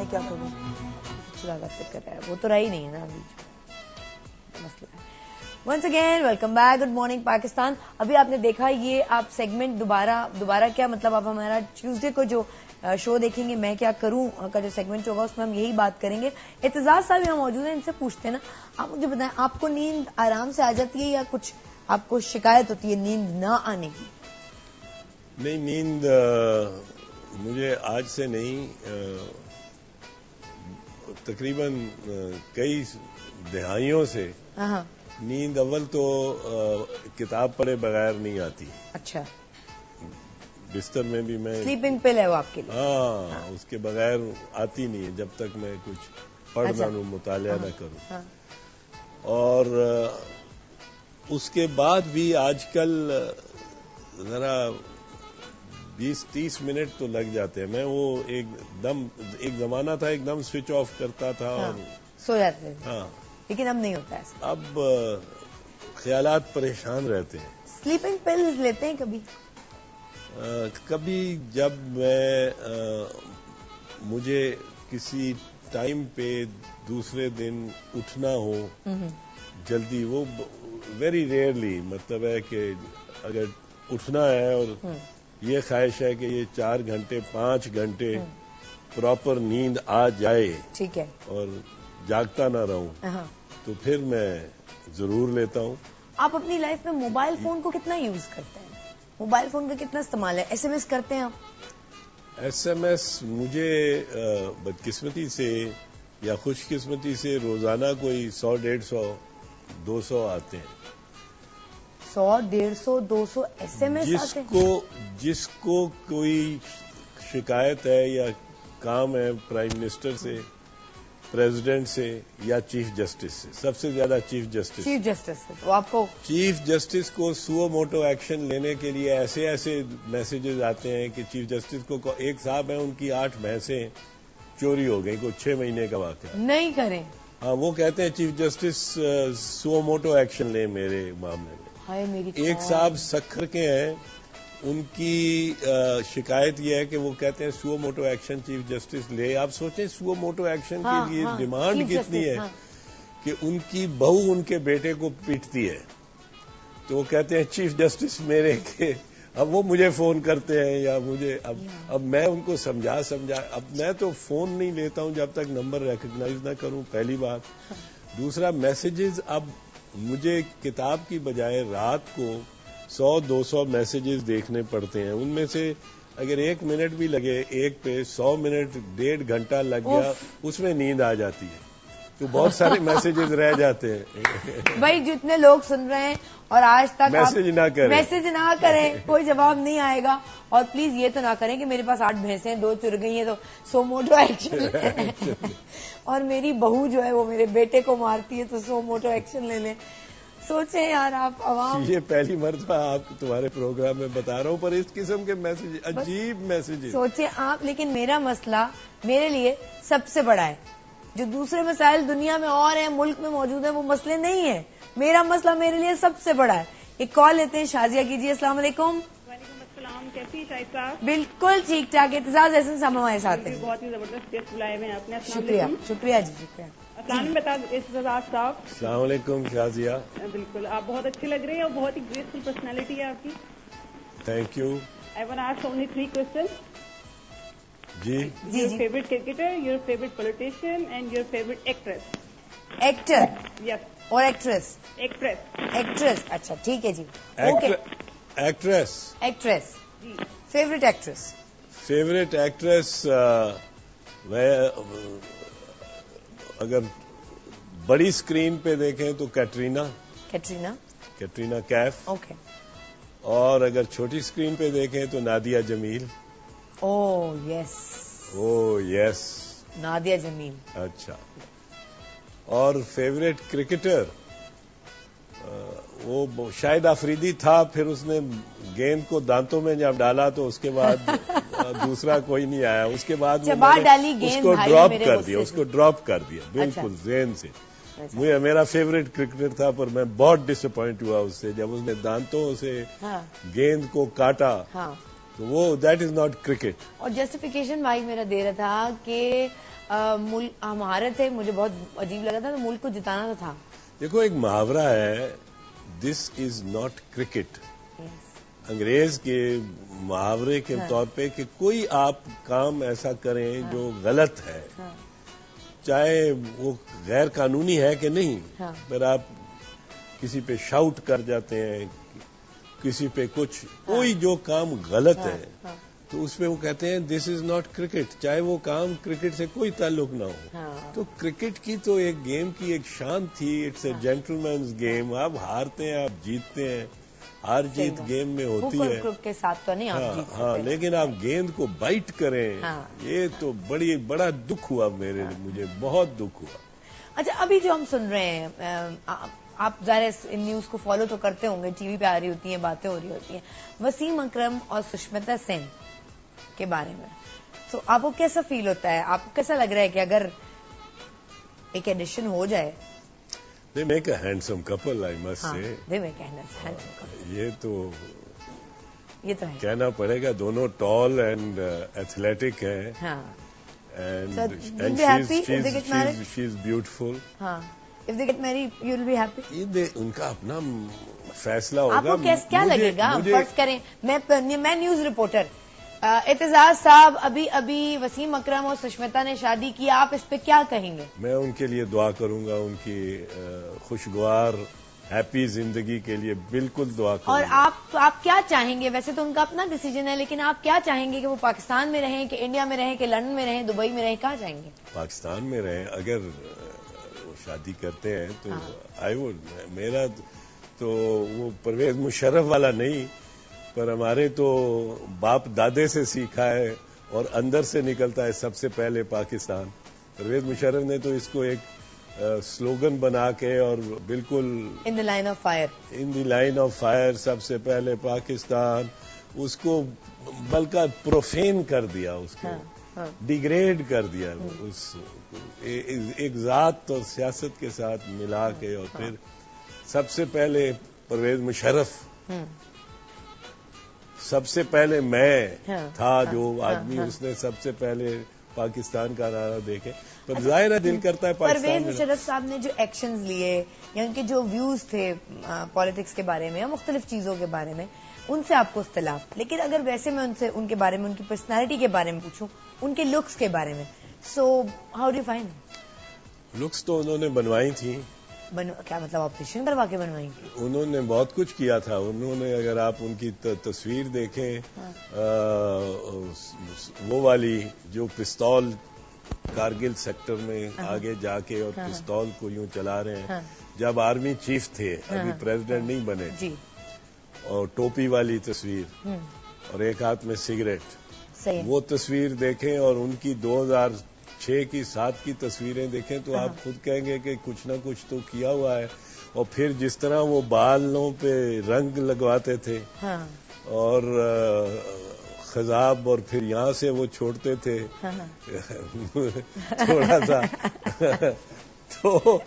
میں کیا کروں, چلا کر رہا ہے, وہ تو رہا ہی نہیں ہے نا ابھی مسئلہ. Once again welcome back, good morning Pakistan. ابھی آپ نے دیکھا یہ آپ سیگمنٹ دوبارہ کیا مطلب آپ ہمارا ٹیوزڈے کو جو شو دیکھیں گے میں کیا کروں کا جو سیگمنٹ ہوگا اس میں ہم یہی بات کریں گے. اعتزاز صاحب یہاں موجود ہیں, ان سے پوچھتے ہیں نا, آپ مجھے بتائیں آپ کو نیند آرام سے آ جاتی ہے یا کچھ آپ کو شکایت ہوتی ہے نیند نہ آنے کی؟ نہیں, نیند مجھے آج سے نہیں, تقریباً کئی دہائیوں سے نیند اول تو کتاب پڑھے بغیر نہیں آتی. اچھا, بستر میں بھی میں سلیپنگ پل ہے وہ آپ کے لیے؟ ہاں, اس کے بغیر آتی نہیں ہے جب تک میں کچھ پڑھ نہ لوں, مطالعہ نہ کروں. اور اس کے بعد بھی آج کل ذرا 20-30 منٹ تو لگ جاتے ہیں. میں وہ ایک زمانہ تھا ایک دم سوئچ آف کرتا تھا اور سو جاتے ہیں. ہاں, لیکن اب نہیں ہوتا ایسا. اب خیالات پریشان رہتے ہیں. سلیپنگ پل لیتے ہیں کبھی؟ کبھی جب مجھے کسی ٹائم پہ دوسرے دن اٹھنا ہو جلدی, وہ ویری ریئرلی, مطلب ہے کہ اگر اٹھنا ہے اور یہ خواہش ہے کہ یہ 4 گھنٹے 5 گھنٹے پراپر نیند آ جائے, ٹھیک ہے, اور جاگتا نہ رہوں, تو پھر میں ضرور لیتا ہوں. آپ اپنی لائف میں موبائل فون کو کتنا یوز کرتے ہیں؟ موبائل فون کا کتنا استعمال ہے؟ ایس ایم ایس کرتے ہیں آپ؟ ایس ایم ایس مجھے بدقسمتی سے یا خوش قسمتی سے روزانہ کوئی 100-150 200 آتے ہیں. 100-150 200 ایس ایم ایس آتے ہیں؟ جس کو کوئی شکایت ہے یا کام ہے پرائم منسٹر سے, پریزیڈنٹ سے یا چیف جسٹس سے, سب سے زیادہ چیف جسٹس سے, تو آپ کو چیف جسٹس کو سو موٹو ایکشن لینے کے لیے ایسے میسیجز آتے ہیں کہ چیف جسٹس کو ایک صاحب ہیں ان کی 8 بھینسیں چوری ہو گئی, کوئی 6 مہینے کا واقعہ. نہیں کریں. ہاں, وہ کہتے ہیں chief justice so motto action لیں میرے معاملے میں. ایک صاحب سکھر کے ہیں, ان کی شکایت یہ ہے کہ وہ کہتے ہیں سو موٹو ایکشن چیف جسٹس لے. آپ سوچیں سو موٹو ایکشن کے لیے ڈیمانڈ کتنی ہے کہ ان کی بہو ان کے بیٹے کو پیٹتی ہے, تو وہ کہتے ہیں چیف جسٹس میرے کے. اب وہ مجھے فون کرتے ہیں یا مجھے اب میں ان کو سمجھا اب میں تو فون نہیں لیتا ہوں جب تک نمبر ریکگنائز نہ کروں, پہلی بات. دوسرا, میسیجز اب مجھے کتاب کی بجائے رات کو 100-200 میسیجز دیکھنے پڑتے ہیں. ان میں سے اگر 1 منٹ بھی لگے ایک پہ 100 منٹ 1.5 گھنٹہ لگ گیا, اس میں نیند آ جاتی ہے, تو بہت سارے میسیجز رہ جاتے ہیں. بھائی جتنے لوگ سن رہے ہیں اور آج تک میسج نہ کریں, کوئی جواب نہیں آئے گا. اور پلیز یہ تو نہ کریں کہ میرے پاس 8 بھینسیں 2 چر گئی ہیں تو سو موٹو ایکشن اور میری بہو جو ہے وہ میرے بیٹے کو مارتی ہے تو سو موٹو ایکشن لے لیں. سوچیں یار آپ عوام, یہ پہلی مرتبہ آپ تمہارے پروگرام میں بتا رہا ہوں, پر اس قسم کے میسج, عجیب میسج سوچیں آپ. لیکن میرا مسئلہ میرے لیے سب سے بڑا ہے. جو دوسرے مسائل دنیا میں اور ہیں, ملک میں موجود ہیں, وہ مسئلے نہیں ہیں. میرا مسئلہ میرے لیے سب سے بڑا ہے. ایک کال لیتے ہیں, شازیہ کیجیے. السلام علیکم. وعلیکم السلام, کیسی شاہد صاحب؟ بالکل ٹھیک ٹھاک. اعتزاز احسن صاحب ہمارے ساتھ ہیں. بہت ہی زبردست گیسٹ بلائے ہوئے ہیں آپ نے. شکریہ جی, شکریہ. السلام اعتزاز صاحب. السلام علیکم شازیہ. بالکل, آپ بہت اچھے لگ رہے ہیں اور بہت ہی گریسفل پرسنالٹی ہے آپ کی. Thank you. I want to ask only 3 questions. جی. Your favorite cricketer, your favorite politician, and your favorite actress. Actor Yes. اور ایکٹریس؟ ایکٹریس. اچھا ٹھیک ہے جی. ایکٹریس. جی. فیوریٹ ایکٹریس اگر بڑی اسکرین پہ دیکھیں تو کیٹرینا کیف. اوکے. اور اگر چھوٹی اسکرین پہ دیکھیں تو نادیہ جمیل. یس نادیہ جمیل. اچھا. اور فیوریٹ کرکٹر وہ شاہد آفریدی تھا, پھر اس نے گیند کو دانتوں میں جب ڈالا تو اس کے بعد دوسرا کوئی نہیں آیا. اس کے بعد اس کو ڈراپ کر دیا بالکل ذہن سے. میرا فیوریٹ کرکٹر تھا, پر میں بہت ڈس اپوائنٹ ہوا اس سے جب اس نے دانتوں سے گیند کو کاٹا. تو وہ دیٹ از ناٹ کرکٹ. اور جسٹیفیکیشن بھائی میرا دے رہا تھا کہ ہمارے تھے, مجھے بہت عجیب لگا تھا, ملک کو جتانا تو تھا. دیکھو ایک محاورہ ہے, دس از ناٹ کرکٹ, انگریز کے محاورے کے طور پہ کہ کوئی آپ کام ایسا کریں جو غلط ہے, چاہے وہ غیر قانونی ہے کہ نہیں, پھر آپ کسی پہ شاؤٹ کر جاتے ہیں, کسی پہ کچھ, کوئی جو کام غلط ہے تو اس پہ وہ کہتے ہیں دس از ناٹ کرکٹ, چاہے وہ کام کرکٹ سے کوئی تعلق نہ ہو. تو کرکٹ کی تو ایک گیم کی ایک شان تھی, it's a gentlemen's game. آپ ہارتے ہیں, آپ جیتتے ہیں, ہار جیت گیم میں ہوتی ہے کے ساتھ تو نہیں آپ جیت ہاں, لیکن آپ گیند کو بائٹ کریں, یہ تو بڑا دکھ ہوا مجھے بہت دکھ ہوا. اچھا, ابھی جو ہم سن رہے ہیں, آپ ظاہر ان نیوز کو فالو تو کرتے ہوں گے, ٹی وی پہ آ رہی ہوتی ہیں, باتیں ہو رہی ہوتی ہیں وسیم اکرم اور سشمتا سین کے بارے میں, تو آپ کو کیسا فیل ہوتا ہے, آپ کو کیسا لگ رہا ہے کہ اگر ایک ایڈیشن ہو جائے؟ They make a handsome couple, I must say. They make a handsome couple. یہ تو ہے کہنا پڑے گا, دونوں ٹال اینڈ ایتھلیٹک ہیں. So you'll be happy if they get married? She is beautiful. If they get married, you'll be happy? ان کا اپنا فیصلہ ہوگا. آپ کو کیا لگے گا؟ فرض کریں میں نیوز رپورٹر, اعتزاز صاحب ابھی وسیم اکرم اور سشمتا نے شادی کی, آپ اس پہ کیا کہیں گے؟ میں ان کے لیے دعا کروں گا, ان کی خوشگوار ہیپی زندگی کے لیے بالکل دعا کروں گا. اور آپ کیا چاہیں گے؟ ویسے تو ان کا اپنا ڈیسیجن ہے, لیکن آپ کیا چاہیں گے کہ وہ پاکستان میں رہیں, کہ انڈیا میں رہیں, کہ لندن میں رہیں, دبئی میں رہیں, کہاں چاہیں گے؟ پاکستان میں رہیں. اگر وہ شادی کرتے ہیں تو میرا تو وہ پرویز مشرف والا نہیں, پر ہمارے تو باپ دادے سے سیکھا ہے اور اندر سے نکلتا ہے سب سے پہلے پاکستان. پرویز مشرف نے تو اس کو ایک سلوگن بنا کے اور بالکل in the line of fire, in the line of fire, سب سے پہلے پاکستان, اس کو بلکہ پروفین کر دیا, اس کو ڈیگریڈ کر دیا, اس ایک ذات اور سیاست کے ساتھ ملا کے, اور پھر سب سے پہلے پرویز مشرف, سب سے پہلے میں تھا جو آدمی, اس نے سب سے پہلے پاکستان کا نعرہ دیکھے. پر ظاہر ہے دل کرتا ہے پاکستان. پرویز مشرف صاحب نے جو ایکشنز لیے یا ان کے جو ویوز تھے پالیٹکس کے بارے میں یا مختلف چیزوں کے بارے میں, ان سے آپ کو اختلاف, لیکن اگر ویسے میں ان سے ان کے بارے میں, ان کی پرسنالٹی کے بارے میں پوچھوں, ان کے لکس کے بارے میں, so how do you find? Looks تو انہوں نے بنوائی تھیں. کیا مطلب آپریشن کروا کے بنوائی تھی؟ انہوں نے بہت کچھ کیا تھا. انہوں نے, اگر آپ ان کی تصویر دیکھیں, وہ والی جو پستول کارگل سیکٹر میں آگے جا کے اور پستول کو یوں چلا رہے ہیں, جب آرمی چیف تھے, ابھی پریزیڈنٹ نہیں بنے, اور ٹوپی والی تصویر اور ایک ہاتھ میں سگریٹ, وہ تصویر دیکھیں, اور ان کی 2006 کی 7 کی تصویریں دیکھیں تو آپ خود کہیں گے کہ کچھ نہ کچھ تو کیا ہوا ہے. اور پھر جس طرح وہ بالوں پہ رنگ لگواتے تھے اور خضاب, اور پھر یہاں سے وہ چھوڑتے تھے تھوڑا سا, تو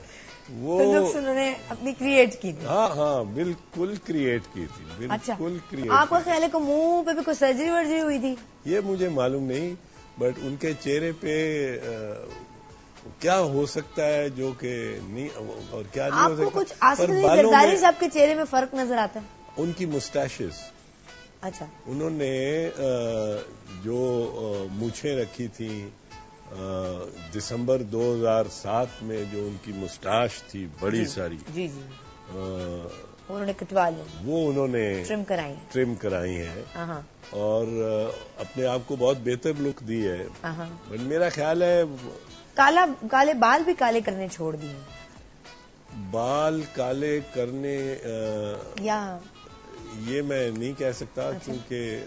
وہ انہوں نے اپنی کریٹ کی تھی. ہاں بالکل کریٹ کی تھی, بالکل کریٹ. آپ کا خیال ہے کہ منہ پہ بھی کوئی سرجری ورجری ہوئی تھی؟ یہ مجھے معلوم نہیں, بٹ ان کے چہرے پہ کیا ہو سکتا ہے جو کہ نہیں, اور کیا نہیں ہو سکتا. آپ کو کچھ آصف علی زرداری صاحب کے چہرے میں فرق نظر آتا ہے؟ ان کی مسٹیشز, اچھا, انہوں نے جو مونچھیں رکھی تھیں دسمبر 2007 میں, جو ان کی مسٹاش تھی بڑی ساری, انہوں نے کٹوا لی, وہ انہوں نے ٹرم کرائی ہیں, اور اپنے آپ کو بہت بہتر لک دی ہے. بٹ میرا خیال ہے کالے بال بھی کالے کرنے چھوڑ دیے. بال کالے کرنے یا یہ میں نہیں کہہ سکتا, کیونکہ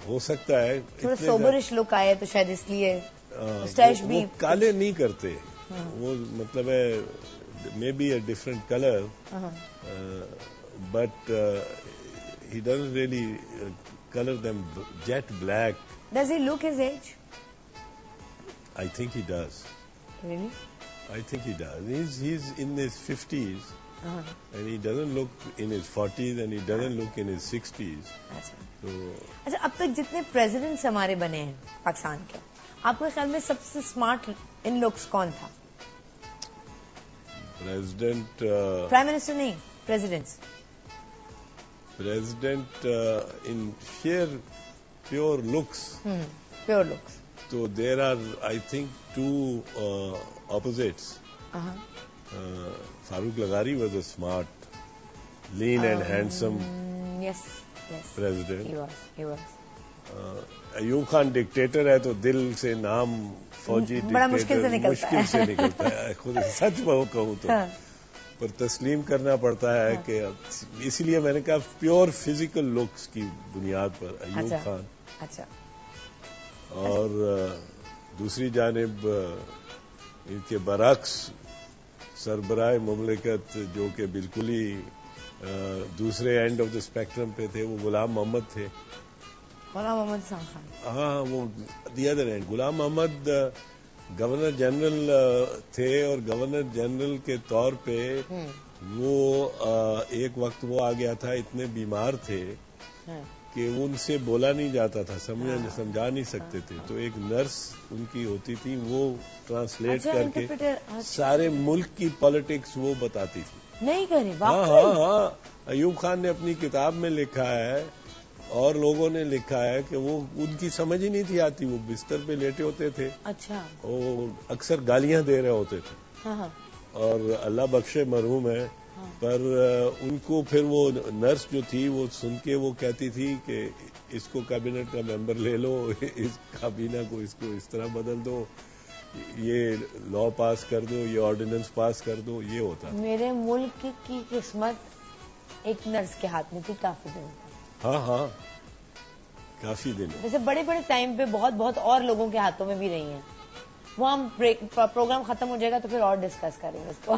ہو سکتا ہے تھوڑا سوبرش لک آئے تو شاید اس لیے وہ کالے نہیں کرتے, وہ مطلب ہے maybe a different colour, but he doesn't really color them jet black. Does he look his age? I think he does. Really? I think he does. He's in his 50s. And he doesn't look in his 40s, and he doesn't look in his 60s. اچھا, اب تک جتنے presidents ہمارے بنے ہیں پاکستان کے, آپ کے خیال میں سب سے اسمارٹ ان لوگس کون تھا؟ پریزیڈنٹ پرائم منسٹر نہیں، president in sheer pure looks. Pure looks. تو there are I think two opposites. Farooq لغاری was a smart, lean and handsome yes president. Ayub Khan dictator ہے تو دل سے نام فوجی بڑا مشکل سے نکلتا ہے. خود سچ کہوں تو پر تسلیم کرنا پڑتا ہے کہ اسی لیے میں نے کہا پیور فزیکل لکس کی بنیاد پر ایوب خان. اچھا. اور دوسری جانب ان کے برعکس سربراہ مملکت جو کہ بالکل ہی دوسرے اینڈ آف دا اسپیکٹرم پہ تھے, وہ غلام محمد تھے. غلام محمد خان. ہاں, وہ the other and. Ghulam Muhammad governor general تھے, اور گورنر جنرل کے طور پہ وہ ایک وقت وہ آ گیا تھا, اتنے بیمار تھے کہ ان سے بولا نہیں جاتا تھا, سمجھا نہیں سکتے تھے. تو ایک نرس ان کی ہوتی تھی, وہ ٹرانسلیٹ کر کے سارے ملک کی پالیٹکس وہ بتاتی تھی. نہیں کرے. ہاں. ایوب خان نے اپنی کتاب میں لکھا ہے اور لوگوں نے لکھا ہے کہ وہ ان کی سمجھ ہی نہیں تھی آتی. وہ بستر پہ لیٹے ہوتے تھے. اچھا. وہ اکثر گالیاں دے رہے ہوتے تھے. اور اللہ بخشے مرحوم ہے, پر ان کو پھر وہ نرس جو تھی وہ سن کے وہ کہتی تھی کہ اس کو کابینٹ کا ممبر لے لو, اس کابینہ کو اس کو اس طرح بدل دو, یہ لا پاس کر دو, یہ آرڈیننس پاس کر دو. یہ ہوتا ہے. میرے ملک کی قسمت ایک نرس کے ہاتھ میں تھی کافی دن. ہاں کافی دن. ویسے بڑے بڑے ٹائم پہ بہت اور لوگوں کے ہاتھوں میں بھی رہی ہیں. وہ ہم پروگرام ختم ہو جائے گا تو پھر اور ڈسکس کریں گے اس کو.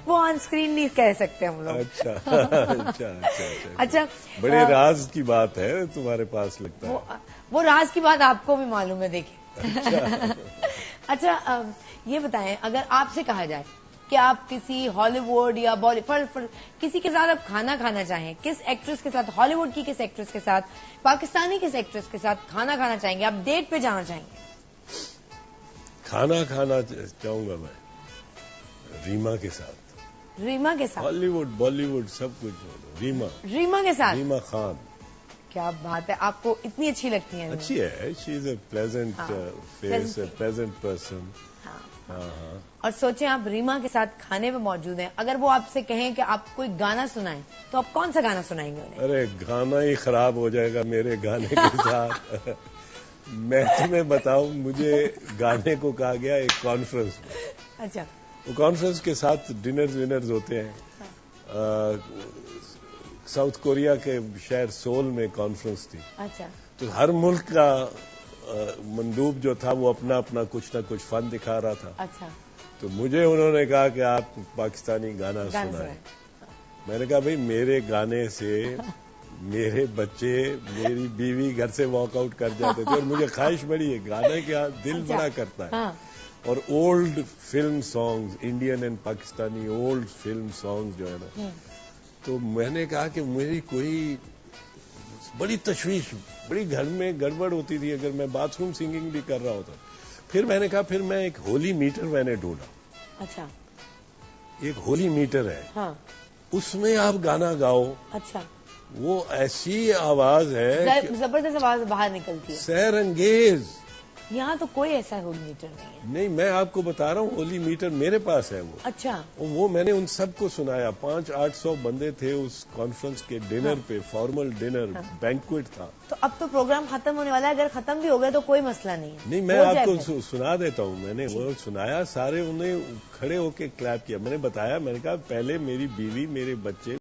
وہ آن اسکرین نہیں کہہ سکتے ہم لوگ. اچھا, بڑے راز کی بات ہے تمہارے پاس لگتا ہے. وہ راز کی بات آپ کو بھی معلوم ہے, دیکھیں. اچھا, یہ بتائیں, اگر آپ سے کہا جائے کہ آپ کسی ہالی ووڈ یا بالی ووڈ کسی کے ساتھ آپ کھانا کھانا چاہیں, کس ایکٹریس کے ساتھ, ہالی ووڈ کی کس ایکٹریس کے ساتھ, پاکستانی کس ایکٹریس کے ساتھ کھانا کھانا چاہیں گے, آپ ڈیٹ پہ جانا چاہیں گے؟ کھانا کھانا چاہوں گا میں ریما کے ساتھ. ریما کے ساتھ؟ ہالی ووڈ بالی ووڈ سب کچھ. ریما کے ساتھ. ریما خان. کیا بات ہے, آپ کو اتنی اچھی لگتی ہیں؟ اچھی ہے. She is a pleasant face, a pleasant person. اور سوچیں آپ ریما کے ساتھ کھانے پہ موجود ہیں, اگر وہ آپ سے کہیں کہ آپ کوئی گانا سنائیں تو آپ کون سا گانا سنائیں گے انہیں؟ ارے گانا ہی خراب ہو جائے گا میرے گانے کے ساتھ. میں تمہیں بتاؤں, مجھے گانے کو کہا گیا ایک کانفرنس میں. اچھا. وہ کانفرنس کے ساتھ ڈنرز ونرز ہوتے ہیں. ساؤتھ کوریا کے شہر سول میں کانفرنس تھی. اچھا. تو ہر ملک کا مندوب جو تھا وہ اپنا اپنا کچھ نہ کچھ فن دکھا رہا تھا. اچھا. تو مجھے انہوں نے کہا کہ آپ پاکستانی گانا سنائیں. میں نے کہا بھائی میرے گانے سے میرے بچے, میری بیوی گھر سے واک آؤٹ کر جاتے تھے, اور مجھے خواہش بڑی ہے, گانے کیا دل بڑا کرتا ہے. اور old film songs, Indian and Pakistani old film songs جو ہے نا, تو میں نے کہا کہ میری کوئی بڑی تشویش, بڑی گھر میں گڑبڑ ہوتی تھی اگر میں باتھ روم سنگنگ بھی کر رہا ہوتا. پھر میں نے کہا پھر میں ایک ہولی میٹر میں نے ڈھونڈا. اچھا. ایک ہولی میٹر ہے, ہاں, اس میں آپ گانا گاؤ. اچھا. وہ ایسی آواز ہے, زبردست آواز باہر نکلتی ہے, سیر انگیز. یہاں تو کوئی ایسا ہولی میٹر نہیں ہے. نہیں, میں آپ کو بتا رہا ہوں ہولی میٹر میرے پاس ہے. وہ اچھا. وہ میں نے ان سب کو سنایا. 500-800 بندے تھے اس کانفرنس کے ڈنر پہ, فارمل ڈنر, بینکویٹ تھا. تو اب تو پروگرام ختم ہونے والا ہے, اگر ختم بھی ہو گیا تو کوئی مسئلہ نہیں ہے. نہیں, میں آپ کو سنا دیتا ہوں. میں نے وہ سنایا, سارے انہیں کھڑے ہو کے کلیپ کیا. میں نے بتایا, میں نے کہا پہلے میری بیوی, میرے بچے